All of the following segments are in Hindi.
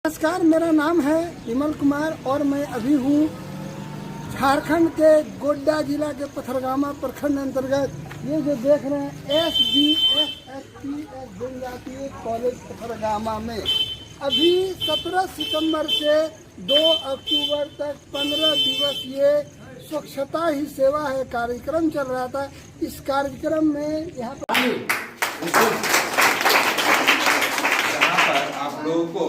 नमस्कार, मेरा नाम है विमल कुमार और मैं अभी हूँ झारखंड के गोड्डा जिला के पथरगामा प्रखंड अंतर्गत ये जो देख रहे हैं SBSSTS जनजातीय कॉलेज पथरगामा में। अभी 17 सितंबर से 2 अक्टूबर तक 15 दिवसीय स्वच्छता ही सेवा है कार्यक्रम चल रहा था। इस कार्यक्रम में यहाँ पर आप लोगों को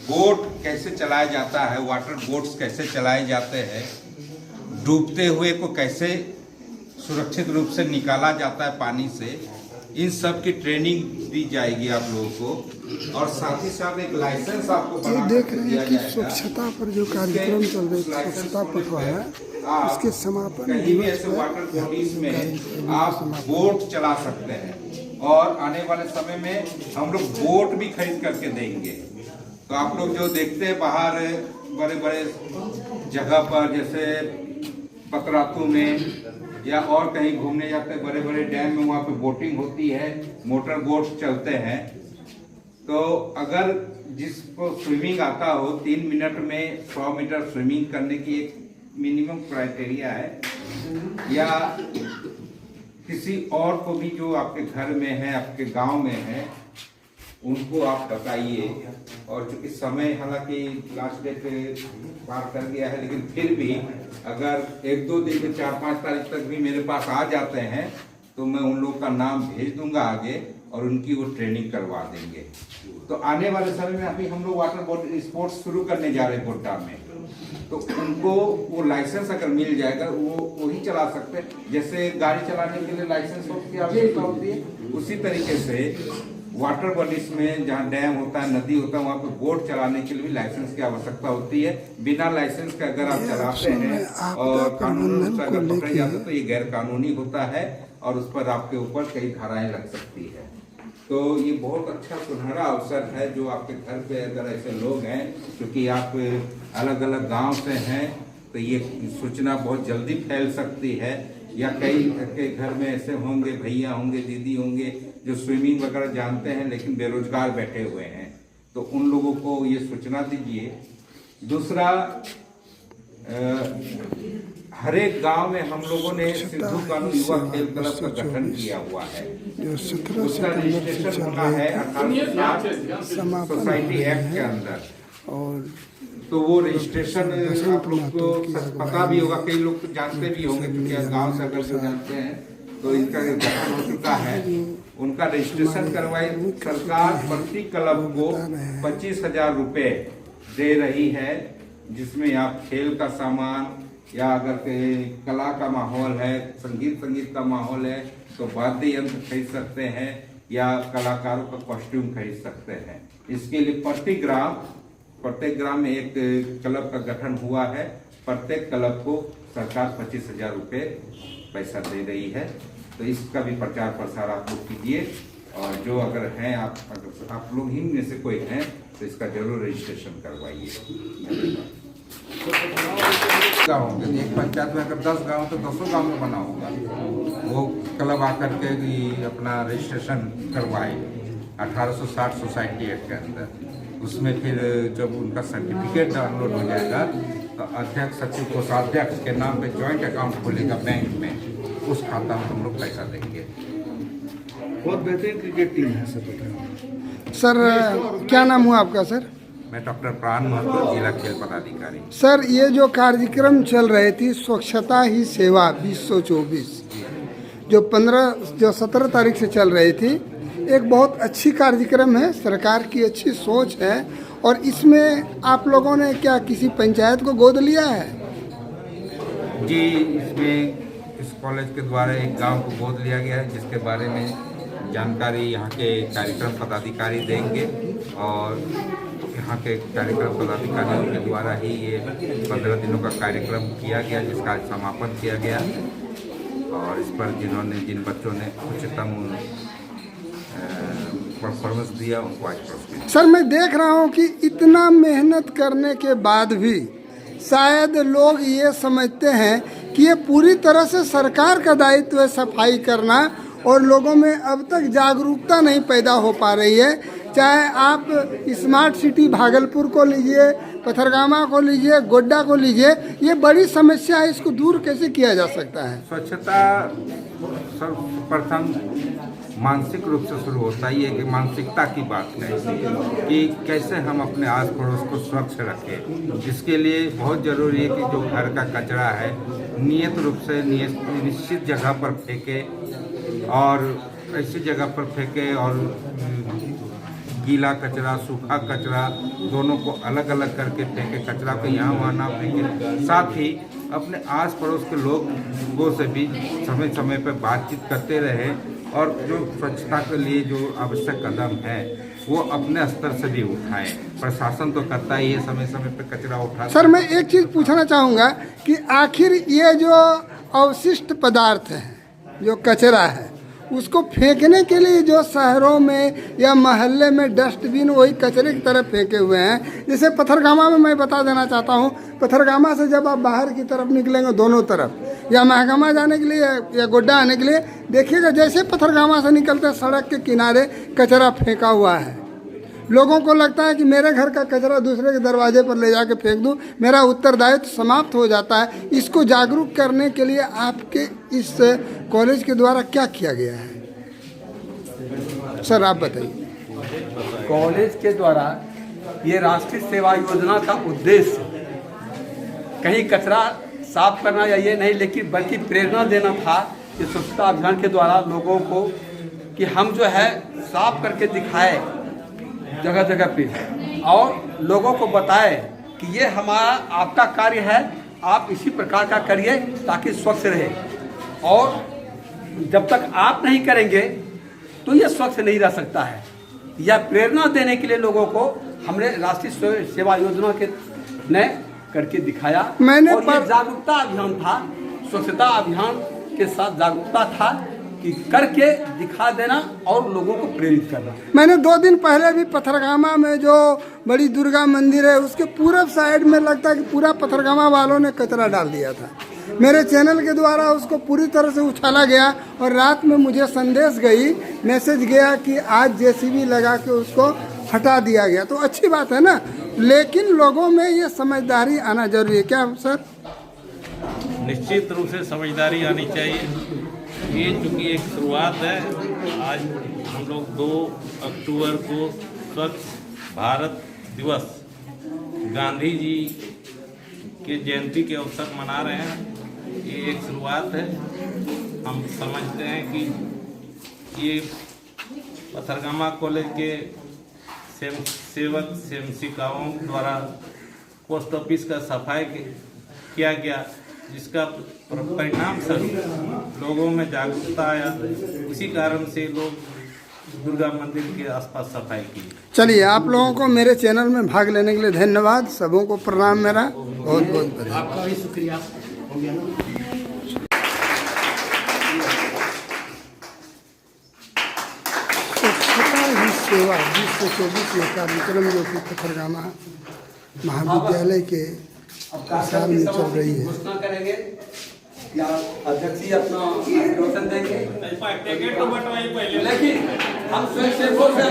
बोट कैसे चलाया जाता है, वाटर बोट्स कैसे चलाए जाते हैं, डूबते हुए को कैसे सुरक्षित रूप से निकाला जाता है पानी से, इन सब की ट्रेनिंग दी जाएगी आप लोगों को। और साथ ही साथ एक लाइसेंस आपको बना देख रहे हैं कि स्वच्छता पर जो कार्यक्रम चल रहा है, स्वच्छता पखवाड़ा, उसके समापन कहीं भी ऐसे वाटर बॉडीज में आप बोट चला सकते हैं। और आने वाले समय में हम लोग बोट भी खरीद करके देंगे। तो आप लोग जो देखते हैं बाहर बड़े बड़े जगह पर, जैसे पतरातू में या और कहीं घूमने जाते हैं, बड़े बड़े डैम में, वहाँ पे बोटिंग होती है, मोटर बोट चलते हैं। तो अगर जिसको स्विमिंग आता हो, 3 मिनट में 100 मीटर स्विमिंग करने की एक मिनिमम क्राइटेरिया है, या किसी और को भी जो आपके घर में है, आपके गांव में है, उनको आप बताइए। और चूंकि समय हालांकि लास्ट डेट पार कर गया है, लेकिन फिर भी अगर 1-2 दिन में 4-5 तारीख तक भी मेरे पास आ जाते हैं तो मैं उन लोगों का नाम भेज दूंगा आगे और उनकी वो ट्रेनिंग करवा देंगे। तो आने वाले समय में अभी हम लोग वाटर बोट स्पोर्ट्स शुरू करने जा रहे हैं गोड्डा में। तो उनको वो लाइसेंस अगर मिल जाएगा वो ही चला सकते हैं। जैसे गाड़ी चलाने के लिए लाइसेंस की आवश्यकता होती है, उसी तरीके से वाटर बॉडीज में जहाँ डैम होता है, नदी होता है, वहाँ पे बोट चलाने के लिए भी लाइसेंस की आवश्यकता होती है। बिना लाइसेंस के अगर आप चलाते हैं और कानून से अगर पकड़े जाते हैं तो ये गैर कानूनी होता है और उस पर आपके ऊपर कई धाराएं लग सकती है। तो ये बहुत अच्छा सुनहरा अवसर है जो आपके घर पे अगर ऐसे लोग हैं, क्योंकि आप अलग अलग गांव से हैं, तो ये सूचना बहुत जल्दी फैल सकती है। या कई के घर में ऐसे होंगे, भैया होंगे, दीदी होंगे जो स्विमिंग वगैरह जानते हैं लेकिन बेरोजगार बैठे हुए हैं, तो उन लोगों को ये सूचना दीजिए। दूसरा, हर एक गांव में हम लोगों ने सिद्धू कानू युवा खेल क्लब का गठन किया हुआ है। उसका रजिस्ट्रेशन होना है 1860 सोसाइटी एक्ट के अंदर। और तो वो रजिस्ट्रेशन आप लोग को पता भी होगा, कई लोग तो जानते भी होंगे, क्योंकि गांव से अगर जो जानते हैं तो इनका गठन हो चुका है। उनका रजिस्ट्रेशन करवाई सरकार प्रति क्लब को 25,000 रुपए दे रही है, जिसमें आप खेल का सामान या अगर कला का माहौल है, संगीत का माहौल है तो वाद्य यंत्र खरीद सकते हैं या कलाकारों का कॉस्ट्यूम खरीद सकते हैं। इसके लिए प्रत्येक ग्राम में एक क्लब का गठन हुआ है। प्रत्येक क्लब को सरकार 25,000 रुपए पैसा दे रही है। तो इसका भी प्रचार प्रसार आप लोग कीजिए। और जो अगर हैं अगर आप लोग ही में से कोई हैं तो इसका जरूर रजिस्ट्रेशन करवाइए। गाँव होंगे, एक पंचायत में अगर 10 गाँव तो 10 गाँव में बना होगा, वो क्लब आकर के अपना रजिस्ट्रेशन करवाए 1860 सोसाइटी एक्ट के अंदर। उसमें फिर जब उनका सर्टिफिकेट डाउनलोड हो जाएगा तो अध्यक्ष, सचिव, कोषाध्यक्ष के नाम पे जॉइंट अकाउंट खोलेगा बैंक में, उस खाता में हम लोग पैसा देंगे। बहुत बेहतरीन क्रिकेट टीम है सर। सर, क्या नाम हुआ आपका सर? मैं डॉक्टर प्राण महतो, जिला खेल पदाधिकारी। सर, ये जो कार्यक्रम चल रहे थी स्वच्छता ही सेवा 2024 जो 17 तारीख से चल रही थी, एक बहुत अच्छी कार्यक्रम है, सरकार की अच्छी सोच है। और इसमें आप लोगों ने क्या किसी पंचायत को गोद लिया है? जी, इसमें इस कॉलेज के द्वारा एक गांव को गोद लिया गया है, जिसके बारे में जानकारी यहाँ के कार्यक्रम पदाधिकारी देंगे। और यहाँ के कार्यक्रम पदाधिकारियों के द्वारा ही ये 15 दिनों का कार्यक्रम किया गया, जिसका समापन किया गया। और इस पर जिन बच्चों ने उच्चतम परफॉर्मेंस दिया उनको आज पुरस्कृत। सर, मैं देख रहा हूँ कि इतना मेहनत करने के बाद भी शायद लोग ये समझते हैं कि ये पूरी तरह से सरकार का दायित्व है सफाई करना, और लोगों में अब तक जागरूकता नहीं पैदा हो पा रही है चाहे आप स्मार्ट सिटी भागलपुर को लीजिए, पथरगामा को लीजिए, गोड्डा को लीजिए, ये बड़ी समस्या है, इसको दूर कैसे किया जा सकता है? स्वच्छता सर्वप्रथम मानसिक रूप से शुरू होता है। ये कि मानसिकता की बात है कि कैसे हम अपने आस पड़ोस को स्वच्छ रखें। इसके लिए बहुत ज़रूरी है कि जो घर का कचरा है नियत रूप से निश्चित जगह पर फेंके और ऐसी जगह पर फेंके और गीला कचरा सूखा कचरा दोनों को अलग अलग करके फेंके, कचरा को यहाँ वहाँ ना फेंके। साथ ही अपने आस पड़ोस के लोगों से भी समय समय पर बातचीत करते रहें और जो स्वच्छता के लिए जो आवश्यक कदम है वो अपने स्तर से भी उठाएं। प्रशासन तो करता ही है, समय समय पर कचरा उठा। सर मैं एक चीज़ पूछना चाहूँगा कि आखिर ये जो अवशिष्ट पदार्थ है, जो कचरा है, उसको फेंकने के लिए जो शहरों में या मोहल्ले में डस्टबिन वही कचरे की तरफ फेंके हुए हैं। जैसे पथरगामा में मैं बता देना चाहता हूँ, पथरगामा से जब आप बाहर की तरफ निकलेंगे दोनों तरफ, या महकमा जाने के लिए या गोड्डा आने के लिए, देखिएगा जैसे पथरगामा से निकलते हैं सड़क के किनारे कचरा फेंका हुआ है। लोगों को लगता है कि मेरे घर का कचरा दूसरे के दरवाजे पर ले जाके फेंक दूं, मेरा उत्तरदायित्व समाप्त हो जाता है। इसको जागरूक करने के लिए आपके इस कॉलेज के द्वारा क्या किया गया है? सर आप बताइए। कॉलेज के द्वारा ये राष्ट्रीय सेवा योजना का उद्देश्य कहीं कचरा साफ करना या ये नहीं, लेकिन बल्कि प्रेरणा देना था कि स्वच्छता अभियान के द्वारा लोगों को कि हम जो है साफ करके दिखाए जगह जगह पे और लोगों को बताए कि ये हमारा आपका कार्य है, आप इसी प्रकार का करिए ताकि स्वच्छ रहे। और जब तक आप नहीं करेंगे तो ये स्वच्छ नहीं रह सकता है। यह प्रेरणा देने के लिए लोगों को हमने राष्ट्रीय सेवा योजना के ने करके दिखाया। और ये जागरूकता अभियान था, स्वच्छता अभियान के साथ जागरूकता था कि करके दिखा देना और लोगों को प्रेरित करना। मैंने 2 दिन पहले भी पथरगामा में जो बड़ी दुर्गा मंदिर है उसके पूरब साइड में लगता है कि पूरा पथरगामा वालों ने कचरा डाल दिया था। मेरे चैनल के द्वारा उसको पूरी तरह से उछाला गया और रात में मुझे संदेश गई, मैसेज गया कि आज जेसीबी लगा के उसको हटा दिया गया। तो अच्छी बात है ना, लेकिन लोगों में ये समझदारी आना जरूरी है। क्या सर? निश्चित रूप से समझदारी आनी चाहिए। ये चूँकि एक शुरुआत है, आज हम लोग 2 अक्टूबर को स्वच्छ भारत दिवस गांधी जी के जयंती के अवसर मना रहे हैं। ये एक शुरुआत है। हम समझते हैं कि ये पथरगामा कॉलेज के सेवक सेवकाओं द्वारा पोस्ट ऑफिस का सफाई किया गया, जिसका परिणाम स्वरूप लोगों में जागरूकता आया। उसी कारण से लोग दुर्गा मंदिर के आसपास सफाई की। चलिए, आप लोगों को मेरे चैनल में भाग लेने के लिए धन्यवाद। सबों को प्रणाम मेरा, बहुत बहुत धन्यवाद। आपका भी शुक्रिया। स्वच्छता ही सेवा 2024 में कार्यक्रम जो कि पथरगामा महाविद्यालय के साल में चल रही है। घोषणा करेंगे या अध्यक्ष जी अपना अभिभाषण देंगे, लेकिन हम स्वयंसेवकों से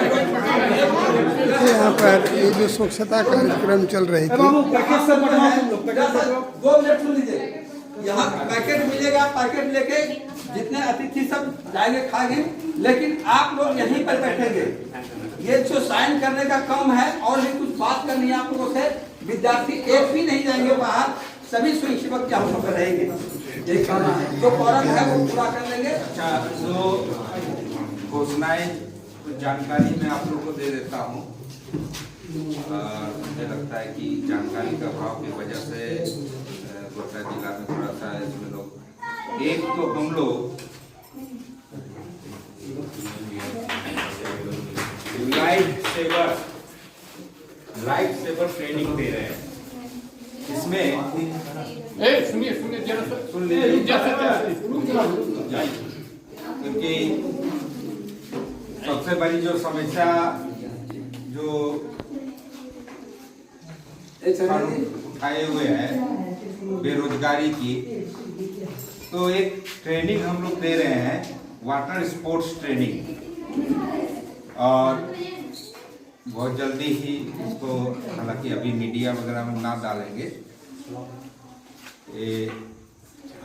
यहाँ पर ये जो स्वच्छता कार्यक्रम चल रही थी, 2 मिनट सुन लीजिए। यहाँ पैकेट मिलेगा, पैकेट लेके जितने अतिथि सब जाएंगे खाएंगे, लेकिन आप लोग यहीं पर बैठेंगे। ये जो साइन करने का काम है और भी कुछ बात करनी है आप लोगों से। विद्यार्थी एक भी नहीं जाएंगे बाहर, सभी स्वयंसेवक क्या हम पर रहेंगे। यही कहना है, जो फौरन है वो पूरा कर लेंगे। अच्छा, तो घोषणाएं जानकारी मैं आप लोगों को दे देता हूँ। मुझे लगता है कि जानकारी का अभाव की वजह से गोड्डा जिला में थोड़ा सा इसमें लोग, एक तो हम लोग लाइफ सेवर ट्रेनिंग दे रहे हैं। इसमें सुनिए सुन लीजिए, क्योंकि सबसे बड़ी जो समस्या जो उठाए हुए हैं बेरोजगारी की, तो एक ट्रेनिंग हम लोग दे रहे हैं, वाटर स्पोर्ट्स ट्रेनिंग। और बहुत जल्दी ही इसको, हालांकि अभी मीडिया वगैरह में ना डालेंगे,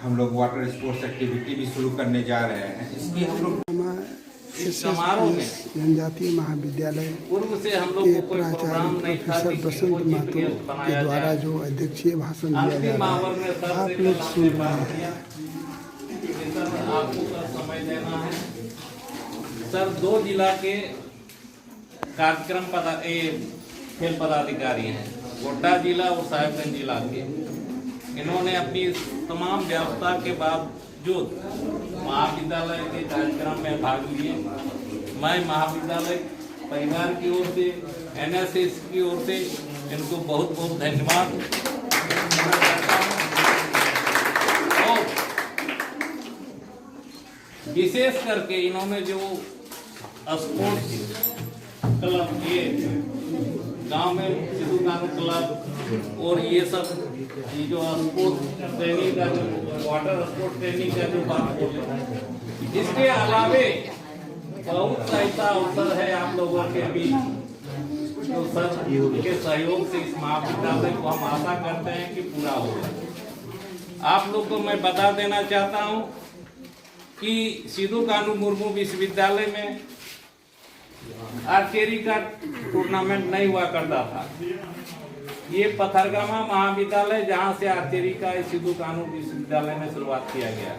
हम लोग वाटर स्पोर्ट्स एक्टिविटी भी शुरू करने जा रहे हैं। इसकी हम लोग इस समारोह में जनजातीय महाविद्यालय पूर्व से हम लोग के को कोई प्रोग्राम नहीं था प्रोफेसर कि बसंत किसको महतो GPS के बनाया द्वारा जाए। जो अध्यक्षीय भाषण दिया अंतिम जा रहा आवर में है, सर आप से लोग सुन रहे हैं। आपको सर समय देना है। सर 2 जिला के कार्यक्रम खेल पदाधिकारी हैं, गोड्डा जिला और साहिबगंज जिला के। इन्होंने अपनी तमाम व्यवस्था के बावजूद महाविद्यालय के कार्यक्रम में भाग लिए। मैं महाविद्यालय परिवार की ओर से, NSS की ओर से इनको बहुत बहुत धन्यवाद और विशेष करके इन्होंने जो स्पोर्ट्स क्लब किए गांव में, सिद्धू कानू क्लब और ये सब, ये जो स्पोर्ट्स ट्रेनिंग का, जो वाटर स्पोर्ट्स ट्रेनिंग का जो बात बोले, इसके अलावे बहुत सा ऐसा अवसर है आप लोगों के बीच जो सर के सहयोग से इस महाविद्यालय को हम आशा करते हैं कि पूरा होगा। आप लोग को मैं बता देना चाहता हूं कि सिद्धू कानू मुर्मू विश्वविद्यालय में आर्चरी का टूर्नामेंट नहीं हुआ करता था। ये पथरगामा महाविद्यालय जहां से आर्चरी का सिद्धू कानू विश्वविद्यालय में शुरुआत किया गया।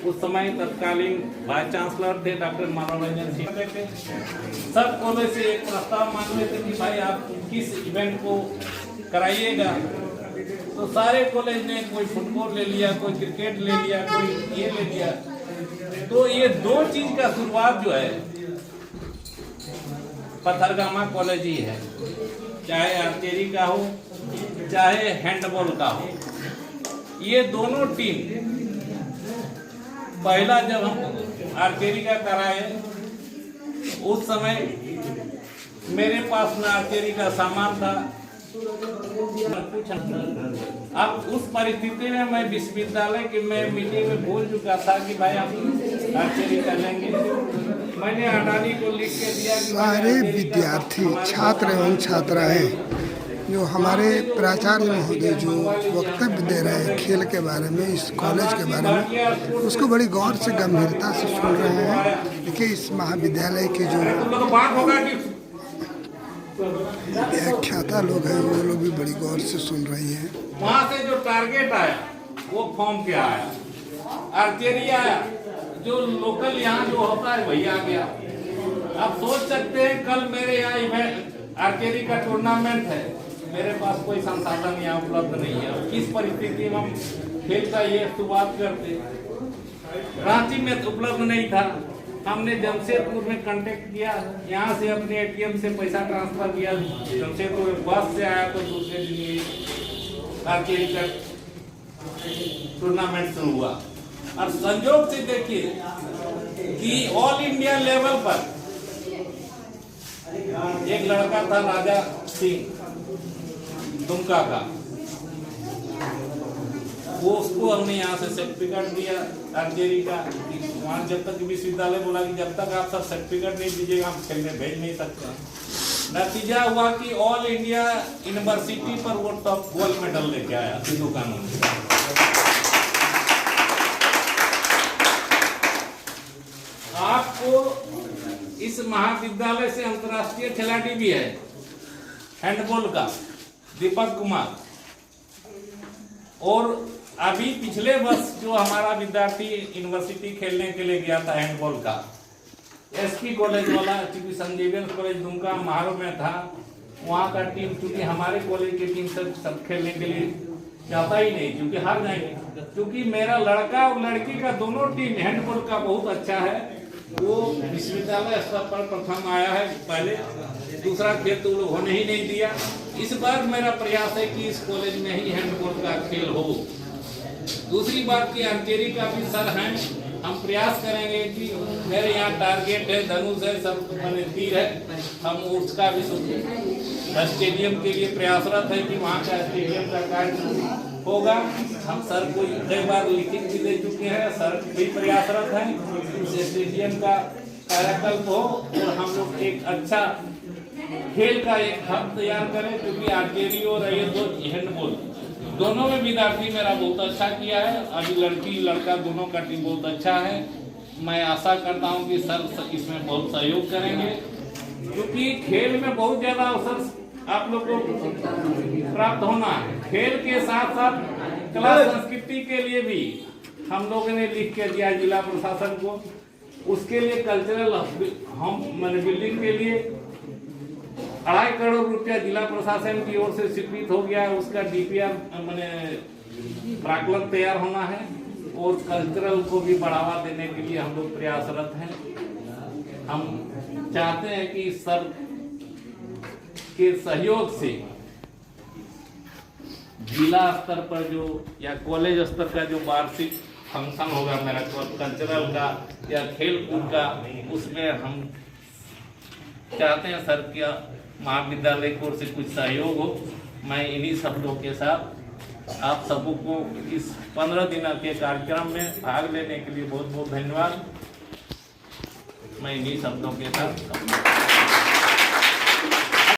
उस समय तत्कालीन वाइस चांसलर थे डॉक्टर मनोरंजन सिंह। सब कॉलेज से एक प्रस्ताव मांगते थे कि भाई आप किस इवेंट को कराइएगा, तो सारे कॉलेज ने कोई फुटबॉल ले लिया, कोई क्रिकेट ले लिया, कोई ये ले लिया। तो ये 2 चीज का शुरुआत जो है पथरगामा कॉलेज ही है, चाहे आर्चरी का हो चाहे हैंडबॉल का हो। ये दोनों टीम पहला जब हम आर्चरी का कराए उस समय मेरे पास ना आर्चरी का सामान था। अब उस परिस्थिति में मैं विश्वविद्यालय की मीटिंग में बोल चुका था कि भाई आप आर्चरी कर लेंगे। मैंने अडानी को लिख के दिया कि सारे विद्यार्थी, छात्र एवं छात्राएं जो हमारे प्राचार्य महोदय जो वक्तव्य दे रहे हैं खेल के बारे में, इस कॉलेज के बारे में, उसको बड़ी गौर से गंभीरता से सुन रहे हैं। देखिए इस महाविद्यालय के जो व्याख्याता लोग हैं वो लोग भी बड़ी गौर से सुन रही हैं। वहाँ से जो टारगेट आया वो फॉर्म पे आया, आर्चरी आया, जो लोकल यहाँ जो होता है वही आ गया। आप सोच सकते हैं कल मेरे यहाँ इवेंट आर्चरी का टूर्नामेंट है, मेरे पास कोई संसाधन यहाँ उपलब्ध नहीं है। किस परिस्थिति में हम खेल का ये शुरुआत करते, रांची में उपलब्ध नहीं था। हमने जमशेदपुर में कांटेक्ट किया, यहाँ से अपने ATM से पैसा ट्रांसफर किया, जमशेदपुर बस से आया तो दूसरे दिन आर्चरी का टूर्नामेंट शुरू हुआ। और संयोग से देखिए कि ऑल इंडिया लेवल पर एक लड़का था राजा सिंह दुमका का, वो उसको हमने यहाँ से सर्टिफिकेट दिया आर्चरी का। वहाँ जब तक विश्वविद्यालय बोला कि जब तक आप सब सर्टिफिकेट नहीं दीजिएगा हम खेलने भेज नहीं सकते। नतीजा हुआ कि ऑल इंडिया यूनिवर्सिटी पर वो टॉप गोल्ड मेडल लेके आया सिद्धू कानू। आपको इस महाविद्यालय से अंतर्राष्ट्रीय खिलाड़ी भी है हैंडबॉल का, दीपक कुमार। और अभी पिछले वर्ष जो हमारा विद्यार्थी यूनिवर्सिटी खेलने के लिए गया था हैंडबॉल का, SP कॉलेज वाला, क्योंकि संजीवन कॉलेज दुमका महारो में था, वहाँ का टीम, क्योंकि हमारे कॉलेज की टीम सब खेलने के लिए चाहता ही नहीं, क्योंकि हार जाएंगे। क्योंकि मेरा लड़का और लड़की का दोनों टीम हैंडबॉल का बहुत अच्छा है, वो विश्वविद्यालय स्तर पर प्रथम आया है पहले, दूसरा खेल तो लोग होने ही नहीं दिया। इस बार मेरा प्रयास है कि इस कॉलेज में ही हैंडबॉल का खेल हो। दूसरी बात की आर्चरी का भी सर हैं, हम प्रयास करेंगे कि मेरे यहाँ टारगेट है, धनुष है, सब मैंने तीर है, हम उसका भी स्टेडियम के लिए प्रयासरत है कि वहाँ का स्टेडियम का कार्य होगा। हम सर को कई बार लिखित भी दे चुके हैं, सर भी प्रयासरत हैं उस स्टेडियम का कायाकल्प हो और हम लोग एक अच्छा खेल का एक हब तैयार करें, क्योंकि आर्चरी और ये दो हैंडबॉल दोनों में विद्यार्थी मेरा बहुत अच्छा किया है। अभी लड़की लड़का दोनों का टीम बहुत अच्छा है। मैं आशा करता हूं कि सर इसमें बहुत सहयोग करेंगे, क्योंकि खेल में बहुत ज्यादा अवसर आप लोग को प्राप्त होना है। खेल के साथ साथ कला संस्कृति के लिए भी हम लोगों ने लिख के दिया जिला प्रशासन को, उसके लिए कल्चरल हम मैंने बिल्डिंग के लिए 2.5 करोड़ रुपया जिला प्रशासन की ओर से स्वीकृत हो गया है। उसका डीपीआर मैंने प्राक्कलन तैयार होना है और कल्चरल को भी बढ़ावा देने के लिए हम लोग प्रयासरत हैं। हम चाहते हैं कि सर के सहयोग से जिला स्तर पर जो या कॉलेज स्तर का जो वार्षिक फंक्शन होगा मेरा कल्चरल का या खेल कूद का, उसमें हम चाहते हैं सर क्या महाविद्यालय की ओर से कुछ सहयोग हो। मैं इन्हीं शब्दों के साथ आप सबको इस 15 दिन के कार्यक्रम में भाग लेने के लिए बहुत बहुत धन्यवाद। मैं इन्हीं शब्दों के साथ